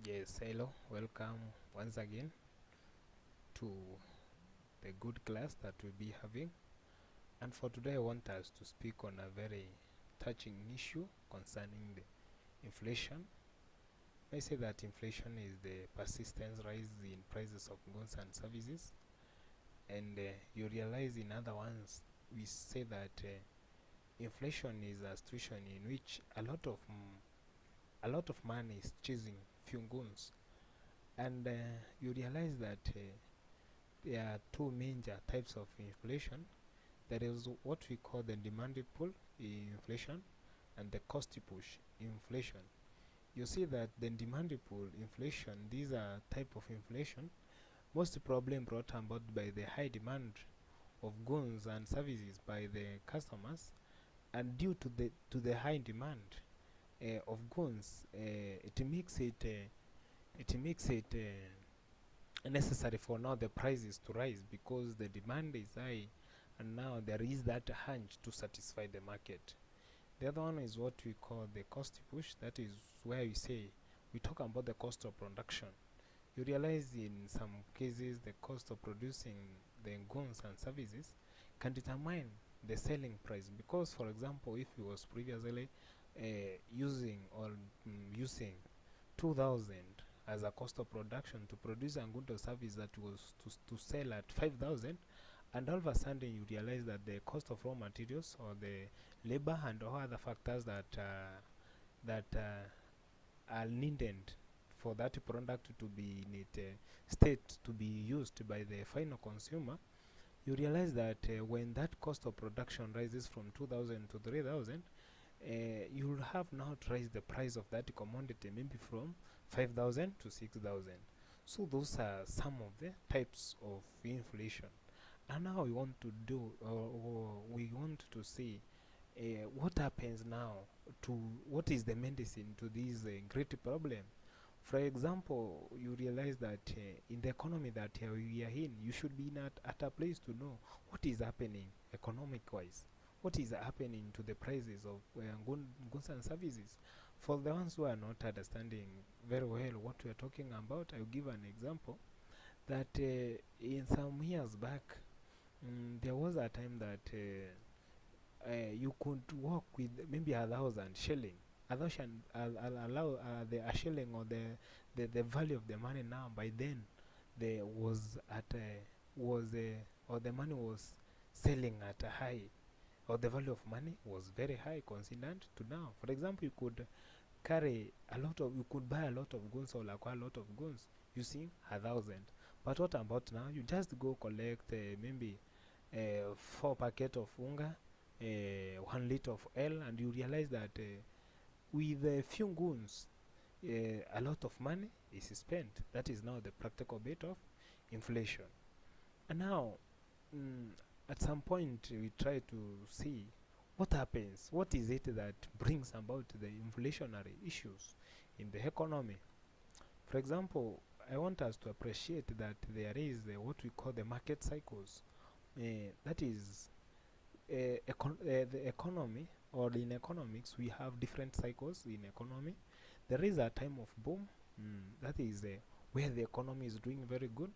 Yes, hello, welcome once again to the good class that we'll be having. And for today, I want us to speak on a very touching issue concerning the inflation. I say that inflation is the persistent rise in prices of goods and services, and you realize in other ones we say that inflation is a situation in which a lot of money is chasing few goods, and you realize that there are two major types of inflation. There is what we call the demand pull inflation and the cost push inflation. You see that the demand pull inflation, these are type of inflation most problem brought about by the high demand of goods and services by the customers, and due to the high demand of goods, it makes it necessary for now the prices to rise because the demand is high, and now there is that hunch to satisfy the market. The other one is what we call the cost push. That is where we talk about the cost of production. You realize in some cases the cost of producing the goods and services can determine the selling price, because for example, if you was previously using 2000 as a cost of production to produce a good or service that was to sell at 5000, and all of a sudden you realize that the cost of raw materials or the labor and all other factors that are needed for that product to be in it state to be used by the final consumer, you realize that when that cost of production rises from 2000 to 3000, you'll have now to raise the price of that commodity maybe from 5000 to 6000. So those are some of the types of inflation. And now we want to do, or we want to see what happens now, to what is the medicine to this great problem. For example, you realize that in the economy that we are in, you should be at a place to know what is happening economic wise, what is happening to the prices of goods and services. For the ones who are not understanding very well what we are talking about, I'll give an example that in some years back, there was a time that you could walk with maybe 1,000 shilling. A shilling, or the value of the money now by then, there was at or the money was selling at a high, or the value of money was very high considered to now. For example, you could buy a lot of goods or acquire a lot of goods using 1,000. But what about now? You just go collect maybe 4 packet of unga, 1 liter of oil, and you realize that with a few goods, a lot of money is spent. That is now the practical bit of inflation. And now, mm, at some point, we try to see what happens, what is it that brings about the inflationary issues in the economy. For example, I want us to appreciate that there is what we call the market cycles. That is the economy, or in economics, we have different cycles in economy. There is a time of boom, that is where the economy is doing very good,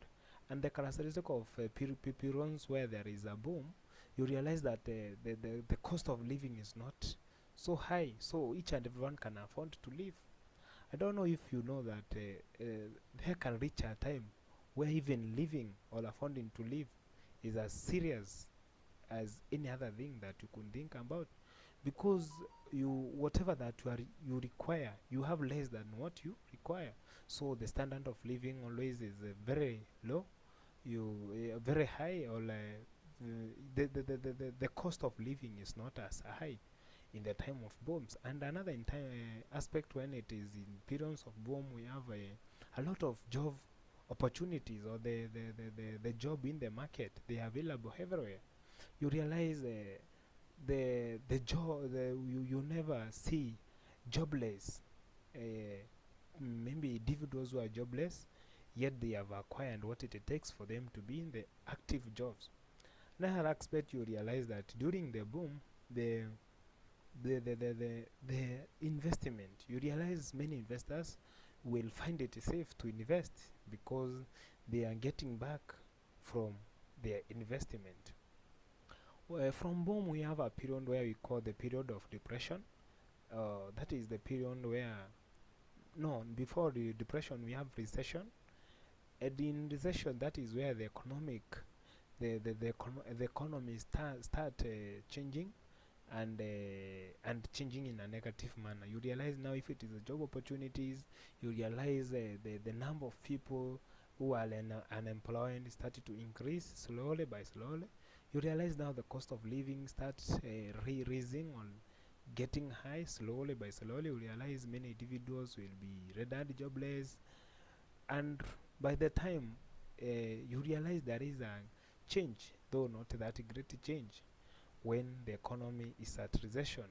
and the characteristic of periods where there is a boom, you realize that the cost of living is not so high, so each and everyone can afford to live. I don't know if you know that there can reach a time where even living or affording to live is as serious as any other thing that you could think about, because whatever that you require, you have less than what you require. So the standard of living always is very low, very high, or the cost of living is not as high in the time of booms. And another aspect, when it is in periods of boom, we have a lot of job opportunities, or the job in the market, they are available everywhere. You realize the job, you never see jobless, maybe individuals who are jobless, yet they have acquired what it takes for them to be in the active jobs. Another aspect, you realize that during the boom, the investment, you realize many investors, will find it safe to invest because they are getting back from their investment. From boom, we have a period where we call the period of depression. That is the period where, no, before the depression, we have recession. And in recession, that is where the economy start changing and changing in a negative manner. You realize now if it is a job opportunities, you realize the number of people who are unemployed started to increase slowly by slowly. You realize now the cost of living starts raising or getting high slowly by slowly. You realize many individuals will be rendered jobless, and by the time you realize there is a change, though not that great change, when the economy is at recession.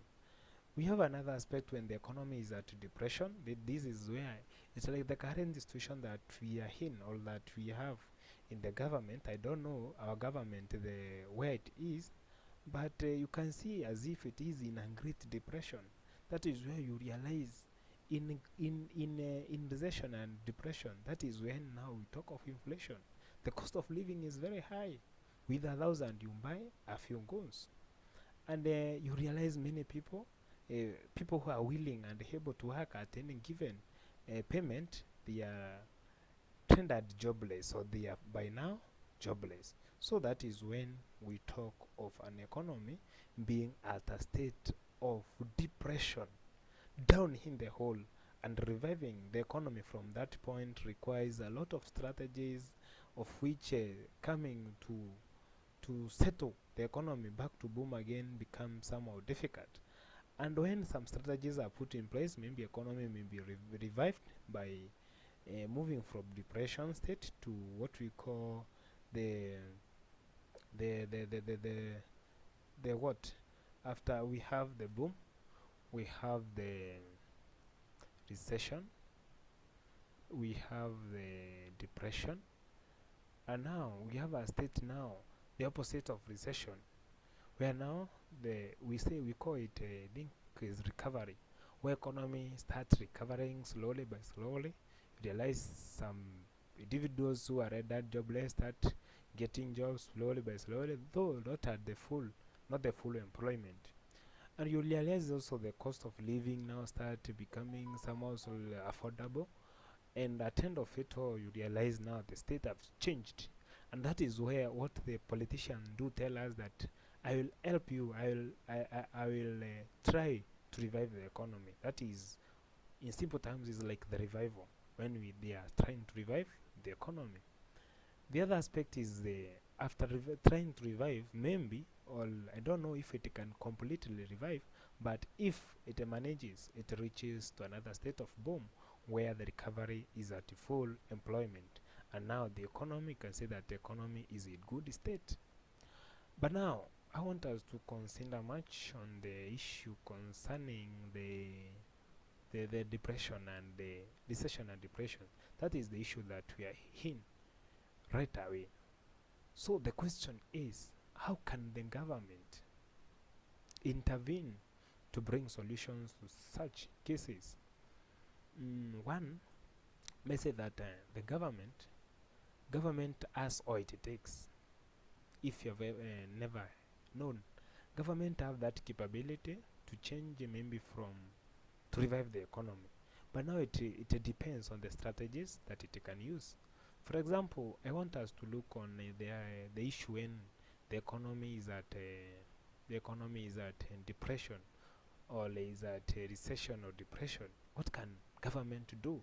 We have another aspect when the economy is at depression. This is where it's like the current situation that we are in, or that we have in the government. I don't know our government where it is, but you can see as if it is in a great depression. That is where you realize in recession and depression, that is when now we talk of inflation. The cost of living is very high. With 1,000 you buy a few goods, and you realize many people, people who are willing and able to work at any given payment, they are rendered jobless, or they are by now jobless. So that is when we talk of an economy being at a state of depression, down in the hole. And reviving the economy from that point requires a lot of strategies, of which coming to settle the economy back to boom again becomes somehow difficult. And when some strategies are put in place, maybe economy may be revived by moving from depression state to what we call the the the the the, the, the what after we have the boom, we have the recession, we have the depression, and now we have a state now, the opposite of recession, where now we call it I think is recovery, where economy starts recovering slowly by slowly. You realize some individuals who are rendered jobless start getting jobs slowly by slowly, though not the full employment. And you realize also the cost of living now start becoming somehow so affordable. And at the end of it all, you realize now the state has changed. And that is where what the politicians do tell us, that I will help you, I will try to revive the economy. That is, in simple terms, is like the revival, when they are trying to revive the economy. The other aspect is after trying to revive, maybe, or I don't know if it can completely revive, but if it manages, it reaches to another state of boom, where the recovery is at full employment, and now the economy can say that the economy is in good state. But now I want us to consider much on the issue concerning the depression and the recession and depression. That is the issue that we are in right away. So the question is, how can the government intervene to bring solutions to such cases? One may say that the government has all it takes. If you've never known, government have that capability to change maybe from to revive the economy. But now it depends on the strategies that it can use. For example, I want us to look on the issue when the economy is at depression, or is at recession or depression. What can government do?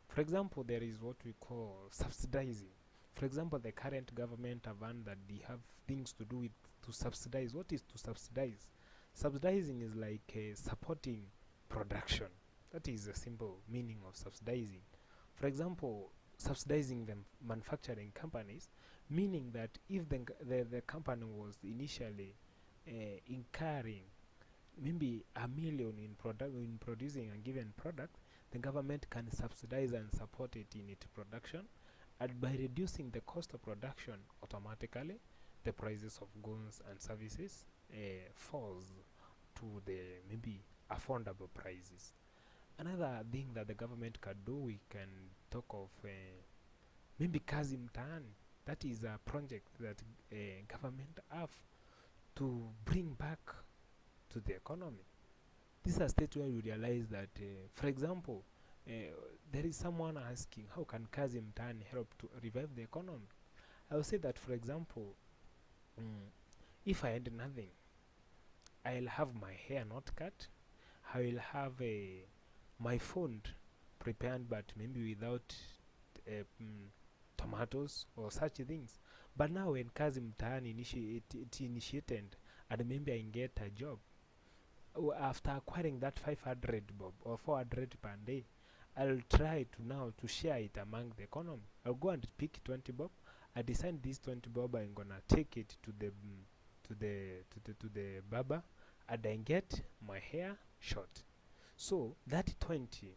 For example, there is what we call subsidizing. For example, the current government have found that they have things to do with to subsidize. What is to subsidize? Subsidizing is like supporting production. That is a simple meaning of subsidizing. For example, subsidizing the manufacturing companies, meaning that if the company was initially incurring maybe $1 million in producing a given product, the government can subsidize and support it in its production, and by reducing the cost of production, automatically the prices of goods and services falls to the maybe affordable prices. Another thing that the government can do, we can talk of maybe kazi mtaani. That is a project that government have to bring back to the economy. This is a state where you realize that, for example, there is someone asking, how can kazi mtaani help to revive the economy? I will say that, for example, if I had nothing, I'll have my hair not cut. I will have my phone prepared, but maybe without tomatoes or such things. But now when kazi mtaani initiated, and maybe I get a job, after acquiring that 500 bob or 400 per day, I'll try to now to share it among the economy. I'll go and pick 20 bob. I decide this 20 bob I'm gonna take it to the barber, and I get my hair short. So that 20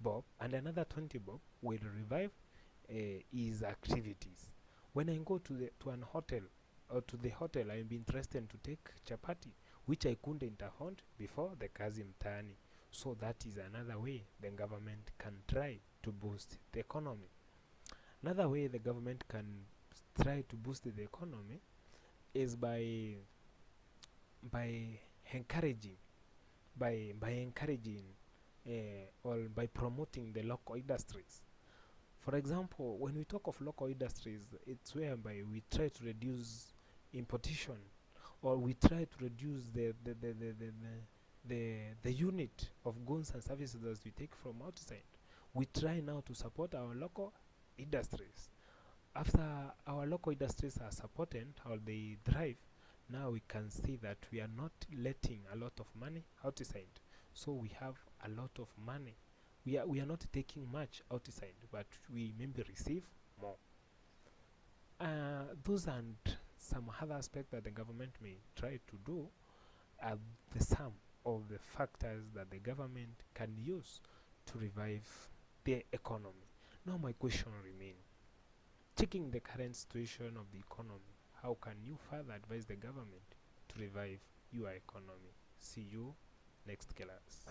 bob and another 20 bob will revive his activities. When I go to an hotel, or to the hotel, I'll be interested to take chapati, which I couldn't afford before the kazi mtaani. So that is another way the government can try to boost the economy. Another way the government can try to boost the economy is by encouraging or by promoting the local industries. For example, when we talk of local industries, it's whereby we try to reduce importation, or we try to reduce the unit of goods and services that we take from outside. We try now to support our local industries. After our local industries are supported, how they thrive, now we can see that we are not letting a lot of money outside. So we have a lot of money. We are not taking much outside, but we maybe receive more. Those and some other aspects that the government may try to do are the sum of the factors that the government can use to revive the economy. Now my question remains, checking the current situation of the economy, how can you further advise the government to revive your economy? See you next class.